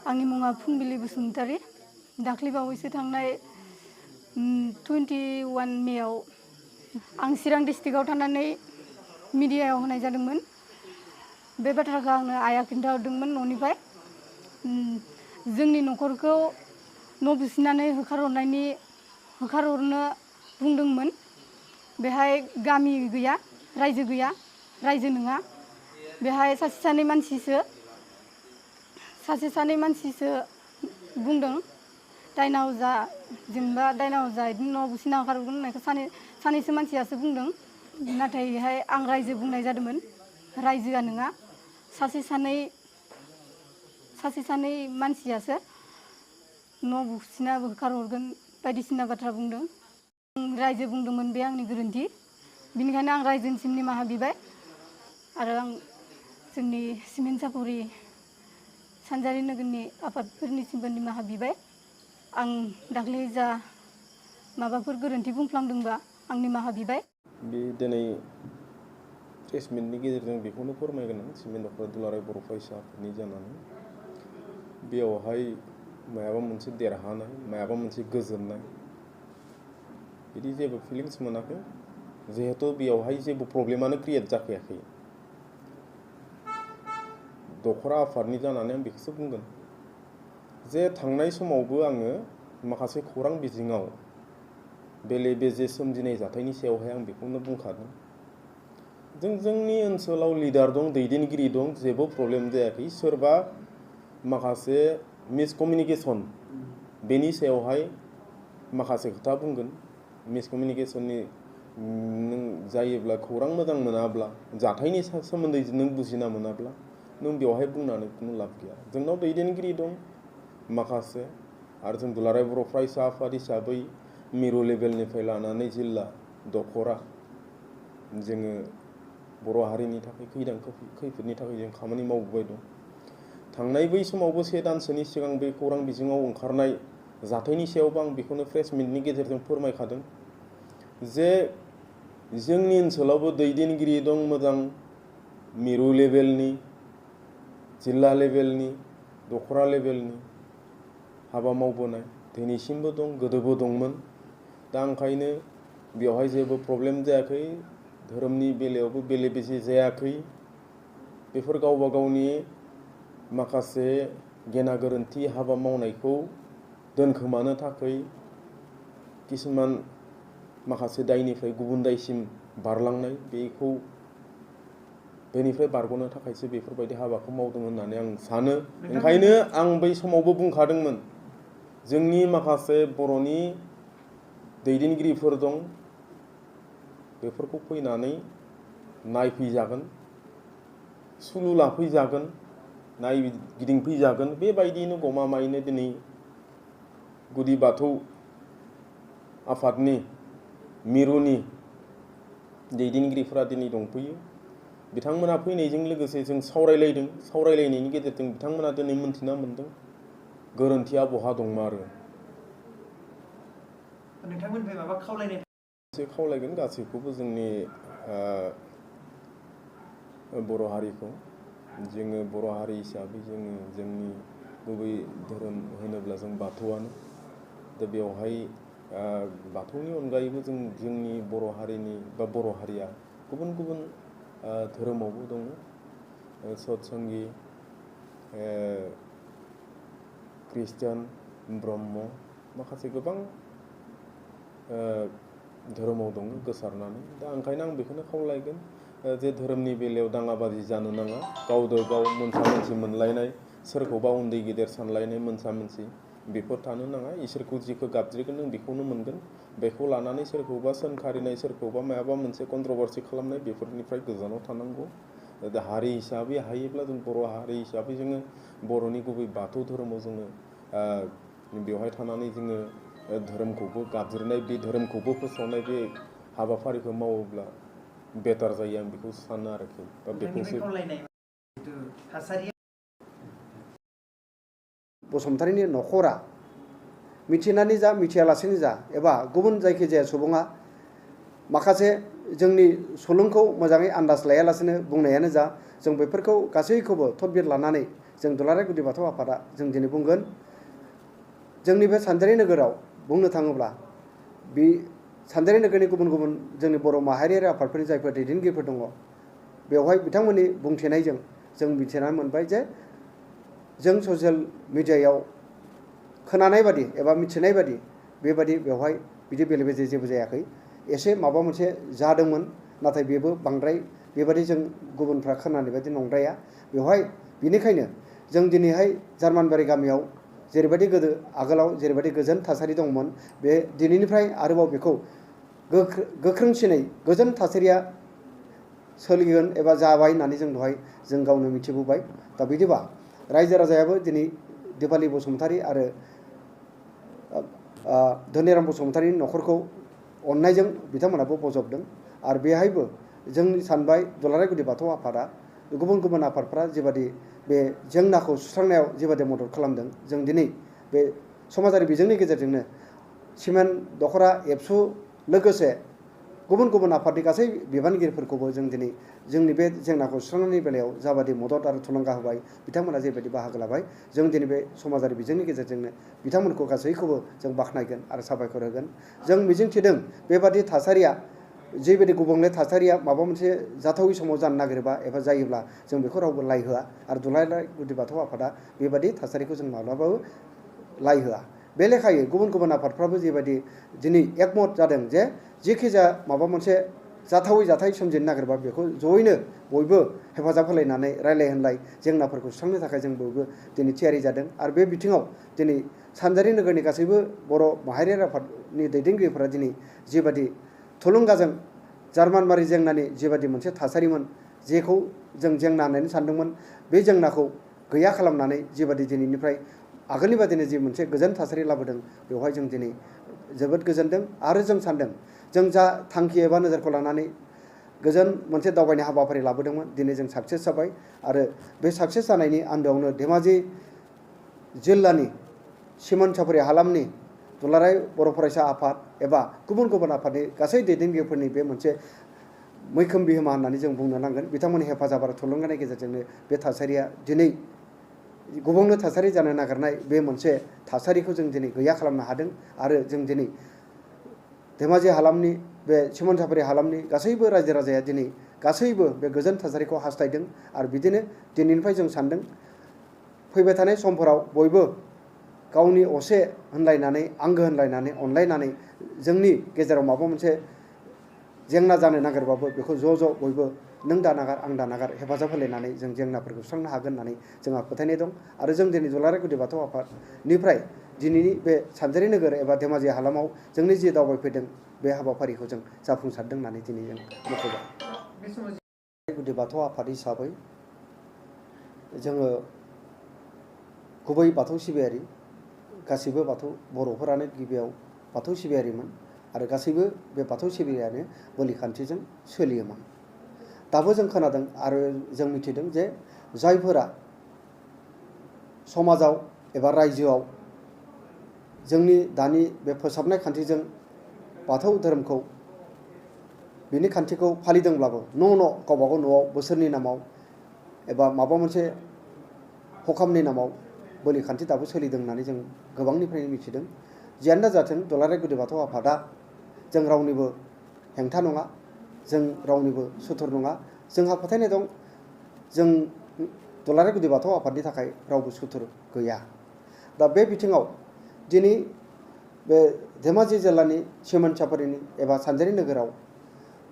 आंनि मुङा फुंबिलि बसुमतारी दाख्लै बावैसो थांनाय 21 मेआव आं चिरां डिस्ट्रिक्टआव थानानै मिडियायाव होनाय जादोंमोन। बे बाथ्राखौ आंनो आइया खिन्थाहरदोंमोन न'निफ्राय। जोंनि न'खरखौ न' बुसिनानै होखारहरनो बुंदोंमोन। बेहाय गामि गैया, रायजो नङा। बेहाय सासे सानै मानसिसो बुंदों। दायना अजा जेनेबा दायना अजा बिदिनो न' बुसिना होखारहरगोन होननायखौ सानैसो मानसियासो बुंदों। नाथाय बेहाय आं रायजो बुंनाय जादोंमोन। रायजोआ नङा, सासे सानै मानसियासो न' बुसिना होखारहरगोन बायदिसिना बाथ्रा बुंदों। आं रायजो बुंदोंमोन, बे आंनि गोरोन्थि। बिनिखायनो आं रायजोनिसिम निमाहा बिबाय आरो आं जोंनि सिमेन्ट सापरि सानजारि नोगोरनि आफादफोरनिसिमबो निमाहा बिबाय। आं दाख्लै जा माबाफोर गोरोन्थि बुंफ्लांदोंबा आं निमाहा बिबाय। बे दिनै प्रेस मिटनि गेजेरजों बेखौनो फोरमायगोन आं सिमेन्ट दख'र दुलाराय बर' फरायसा आफादनि जानानै बेयावहाय मायाबा मोनसे देरहानाय, मायाबा मोनसे गोजोननाय बिदि जेबो फिलिंस मोनाखै। जिहेतु बेयावहाय जेबो प्रब्लेमानो क्रियेट जाखायाखै। दख'रा आफादनि जानानै आं बेखौसो बुंगोन जे थांनाय समावबो आङो माखासे खौरां बिजोङाव बेले बेजे सोमजिनाय जाथायनि सायावहाय आं बेखौनो बुंखादों। जोंनि ओनसोलाव लिडार दं, दैदेनगिरि दं, जेबो प्रब्लेम जायाखै। सोरबा माखासे मिसकमिउनिकेसन बेनि सायावहाय माखासे खोथा बुंगोन। मिसकमिउनिकेसननि नों जायोब्ला खौरां मोजां मोनाब्ला, जाथायनि सोमोन्दै नों बुजिना मोनाब्ला नों बेवहाय बुंनानै खुनु लाब गैया। जोंनाव दैदेनगिरि दं माखासे, आरो जों दुलाराय बर' फरायसा आफाद हिसाबै मिरु लेभेलनिफ्राय लानानै जिल्ला दख'रा जोङो बर' हारिनि थाखाय खैफोदनि थाखाय जों खामानि मावबोबाय दं। थांनाय बै समावबो 1 दानसोनि सिगां बे खौरां बिजोङाव ओंखारनाय जाथायनि सायावबो आं बेखौनो प्रेस मिटनि गेजेरजों फोरमायखादों जे जोंनि ओनसोलावबो दैदेनगिरि दं मोजां, मिरु लेभेलनि, जिल्ला लेभेलनि, दख'रा लेभेलनि हाबा मावबोनाय दिनैसिमबो दं, गोदोबो दंमोन। दा ओंखायनो बेवहाय जेबो प्रब्लेम जायाखै। धोरोमनि बेलायावबो बेले बेजे जायाखै। बेफोर गावबा गावनि माखासे गेना गोरोन्थि हाबा मावनायखौ दोनखोमानो थाखाय किसुमान माखासे दायनिफ्राय गुबुन दायसिम बारलांनाय, बेनिफ्राय बारग'नो थाखायसो बेफोरबायदि हाबाखौ मावदों होननानै आं सानो। ओंखायनो आं बै समावबो बुंखादोंमोन जोंनि माखासे बर'नि दैदेनगिरिफोर दं, बेफोरखौ फैनानै नायफैजागोन, सुलु लाफैजागोन, नायगिदिंफैजागोन। बेबायदियैनो गमामायैनो दिनै गुदि बाथौ आफादनि मिरुनि दैदेनगिरिफोरा दिनै दंफैयो। बिथांमोना फैनायजों लोगोसे जों सावरायलायदों। सावरायलायनायनि गेजेरजों बिथांमोना दिनै मोन्थिना मोन्दों गोरोन्थिया बहा दंमारो। नोंथांमोननिफ्राय माबा खावलायगोन गासैखौबो जोंनि बर' हारिखौ। जोङो बर' हारि हिसाबै जोंनि गुबै धोरोम होनोब्ला जों बाथौआनो। दा बेवहाय बाथौनि अनगायैबो जोंनि बर' हारिनि बा बर' हारिया गुबुन गुबुन धोरोमावबो दङ। सतसंगि, ख्रिस्टान, ब्रह्म, माखासे गोबां धोरोमाव दङ गोसारनानै। दा ओंखायनो आं बेखौनो खावलायगोन जे धोरोमनि बेलायाव दाङाबाजि जानो नाङा। गावजों गाव मोनसा मोनसि मोनलायनाय, सोरखौबा उन्दै गेदेर सानलायनाय मोनसा मोनसि बेफोर थानो नाङा। इसोरखौ जिखौ गाबज्रिगोन नों बेखौनो मोनगोन। बेखौ लानानै सोरखौबा सोंखारिनाय, सोरखौबा माबा मोनसे कन्ट्रभारसि खालामनाय बेफोरनिफ्राय गोजानाव थानांगौ। दा हारि हिसाबै हायोब्ला जों बर' हारि हिसाबै जोङो बर'नि गुबै बाथौ धोरोमाव जोङो बेवहाय थानानै जोङो धोरोमखौबो गाबज्रिनाय, बे धोरोमखौबो फोसावनाय बे हाबाफारिखौ मावोब्ला बेटार जायो आं बेखौ सानो आरोखि। दा बेखौसो बसुमतारीनि न'खरा मिथिनानै जा मिथियालासेनो जा एबा गुबुन जायखिजाया सुबुङा माखासे जोंनि सुलुंखौ मोजाङै आन्दाज लायालासेनो बुंनायानो जा, जों बेफोरखौ गासैखौबो थदबिर लानानै जों दुलाराय गुदि बाथौ आफादा जों दिनै बुंगोन जोंनि बे सानजारि नोगोराव बुंनो थाङोब्ला बे सानजारि नोगोरनि गुबुन गुबुन जोंनि बर' माहारियारि आफादफोरनि जायफोर दैदेनगिरिफोर दङ बेवहाय बिथांमोननि बुंथिनायजों जों मिथिनानै मोनबाय जे जों ससियेल मिडियायाव खोनानाय बादि एबा मिथिनाय बादि बेबादि बेवहाय बिदि बेले बेजे जेबो जायाखै एसे माबा मोनसे जादोंमोन नाथाय बेबो बांद्राय बेबादि जों गुबुनफ्रा खोनानाय बादि नंद्राया बेवहाय बिनिखायनो जों दिनैहाय जार्मानबारि गामियाव जेरैबायदि गोदो आगोलाव जेरैबायदि गोजोन थासारि दंमोन बे दिनैनिफ्राय आरोबाव बेखौ गोख्रोंसिनै गोजोन थासारिया सोलिगोन एबा जाबाय होननानै जों दहाय जों गावनो मिथिबोबाय दा बिदिबा रायजो राजायाबो दिनै दिपालि बसुमतारी आरो धनिराम बसुमतारीनि न'खरखौ अननायजों बिथांमोनाबो बजबदों आरो बेहायबो जों सानबाय दुलाराय गुदि बाथौ आफादा गुबुन गुबुन आफादफ्रा जेबादि बे जेंनाखौ सुस्रांनायाव जेबादि मदद खालामदों जों दिनै बे समाजारि बिजोंनि गेजेरजोंनो सिमेन्ट दख'रा एबसु लोगोसे गुबुन गुबुन आफादनि गासै बिबानगिरिफोरखौबो जों दिनै जोंनि बे जेंनाखौ सुस्रांनायनि बेलायाव जाबादि मदद आरो थुलुंगा होबाय बिथांमोना जेबायदि बाहागो लाबाय जों दिनै बे समाजारि बिजोंनि गेजेरजोंनो बिथांमोनखौ गासैखौबो जों बाख्नायगोन आरो साबायखर होगोन जों मिजिंथिदों बेबादि थासारिया जेबायदि गुबुंले थासारिया माबा मोनसे जाथावै समाव जानो नागिरोबा एबा जायोब्ला जों बेखौ रावबो लाइ होआ आरो दुलाराय गुदि बाथौ आफादा बेबादि थासारिखौ जों माब्लाबाबो लाइ होआ बे लेखायै गुबुन गुबुन आफादफ्राबो जेबायदि दिनै एकमत जादों जे जेखि जाया माबा मोनसे जाथावै जाथाय सोमजिनो नागिरबा बेखौ जयैनो बयबो हेफाजाब होलायनानै रायलाय होनलाय जेंनाफोरखौ सुस्रांनो थाखाय जों बयबो दिनै थियारि जादों आरो बे बिथिङाव दिनै सानजारि नोगोरनि गासैबो बर' माहारियारि आफादनि दैदेनगिरिफोरा दिनै जेबादि थुलुंगाजों जार्मानबारि जेंनानि जेबादि मोनसे थासारिमोन जेखौ जों जेंना होननानै सानदोंमोन बे जेंनाखौ गैया खालामनानै जेबादि दिनैनिफ्राय आगोलनि बादिनो जि मोनसे गोजोन थासारि लाबोदों बेवहाय जों दिनै जोबोद गोजोनदों आरो जों सानदों जों जा थांखि एबा नोजोरखौ लानानै गोजोन मोनसे दावबायनाय हाबाफारि लाबोदोंमोन दिनै जों साक्सेस जाबाय आरो बे साक्सेस जानायनि आन्दोआवनो धेमाजि जिल्लानि सिमोन सापरि हालामनि दुलाराय बर' फरायसा आफाद एबा गुबुन गुबुन आफादनि गासै दैदेनगिरिफोरनि बे मोनसे मैखोम बिहोमा होननानै जों बुंनो नांगोन बिथांमोननि हेफाजाब आरो थुलुंगानि गेजेरजोंनो बे थासारिया दिनै गुबुंले थासारि जानो नागिरनाय बे मोनसे थासारिखौ जों दिनै गैया खालामनो हादों आरो जों दिनै धेमाजि हालामनि बे सिमोन सापरि हालामनि गासैबो रायजो राजाया दिनै गासैबो बे गोजोन थासारिखौ हास्थायदों आरो बिदिनो दिनैनिफ्राय जों सानदों फैबाय थानाय समफोराव बयबो गावनि असे होनलायनानै आंगो होनलायनानै अनलायनानै जोंनि गेजेराव माबा मोनसे जेंना जानो नागिरबाबो बेखौ ज' बयबो नों दानागार आं दानागार हेफाजाब होलायनानै जों जेंनाफोरखौ सुस्रांनो हागोन होननानै जोंहा फोथायनाय दं आरो जों दिनै दुलाराय गुदि बाथौ आफादनिफ्राय दिनैनि बे सानजारि नोगोर एबा धेमाजि हालामाव जोंनि जि दावबायफैदों बे हाबाफारिखौ जों जाफुंसारदों होननानै दिनै जों मख'बाय गुदि बाथौ आफाद हिसाबै जोङो गुबै बाथौ सिबियारि गासैबो बाथौ बर'फोरानो गिबियाव बाथौ सिबियारिमोन आरो गासैबो बे बाथौ सिबियारियानो बोलि खान्थिजों सोलियोमोन दाबो जों खोनादों आरो जों मिथिदों जे जायफोरा समाजाव एबा रायजोआव जोंनि दानि बे फोसाबनाय खान्थिजों बाथौ धोरोमखौ बिनि खान्थिखौ फालिदोंब्लाबो न' गावबागाव न'आव बोसोरनि नामाव एबा माबा मोनसे हखामनि नामाव बोलि खान्थि दाबो सोलिदों होननानै जों गोबांनिफ्रायनो मिथिदों जियानो जाथों दुलाराय गुदि बाथौ आफादा जों रावनिबो हेंथा नङा जों रावनिबो सुथुर नङा जोंहा फोथायनाय दं जों दुलाराय गुदि बाथौ आफादनि थाखाय रावबो सुथुर गैया दा बे बिथिङाव दिनै बे धेमाजि जिल्लानि सिमोन सापरिनि एबा सानजारि नोगोराव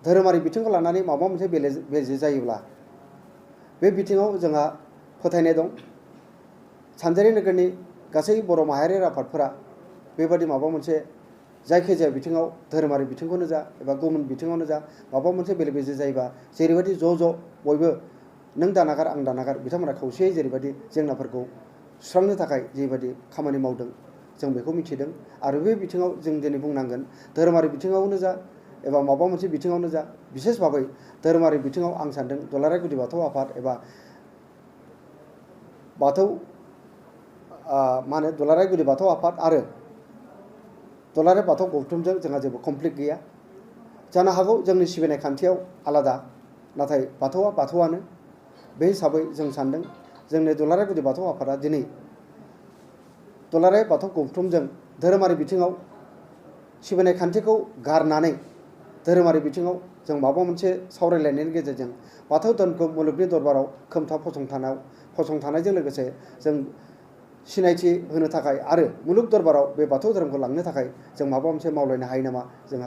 धोरोमारि बिथिंखौ लानानै माबा मोनसे बेले जायोब्ला बे बिथिङाव जोंहा फोथायनाय दं सानजारि नोगोरनि गासै बर' माहारियारि आफादफोरा बेबादि माबा मोनसे जायखिजाया बिथिङाव धोरोमारि बिथिंखौनो जा एबा गुबुन बिथिङावनो जा माबा मोनसे बेले बेजे जायोबा जेरैबायदि ज' बयबो नों दानागार आं दानागार बिथांमोना खौसेयै जेरैबायदि जेंनाफोरखौ सुस्रांनो थाखाय जेबायदि खामानि मावदों जों बेखौ मिथिदों आरो बे बिथिङाव जों दिनै बुंनांगोन धोरोमारि बिथिङावनो जा एबा माबा मोनसे बिथिङावनो जा बिसेस भाबै धोरोमारि बिथिङाव आं सानदों दुलाराय गुदि बाथौ आफाद एबा बाथौ मा होनो दुलाराय गुदि बाथौ आफाद आरो दुलाराय बाथौ गौथुमजों जोंहा जेबो कमप्लिट गैया जानो हागौ जोंनि सिबिनाय खान्थियाव आलादा नाथाय बाथौआ बाथौआनो बे हिसाबै जों सानदों जोंनि दुलाराय गुदि बाथौ आफादा दिनै दुलाराय बाथौ गौथुमजों धोरोमारि बिथिङाव सिबिनाय खान्थिखौ गारनानै धोरोमारि बिथिङाव जों माबा मोनसे सावरायलायनायनि गेजेरजों बाथौ धोरोमखौ मुलुगनि दरबाराव खोमथा फसंथानायजों लोगोसे जों सिनायथि होनो थाखाय आरो मुलुग दरबाराव बे बाथौ धोरोमखौ लांनो थाखाय जों माबा मोनसे मावलायनो हायो नामा जोंहा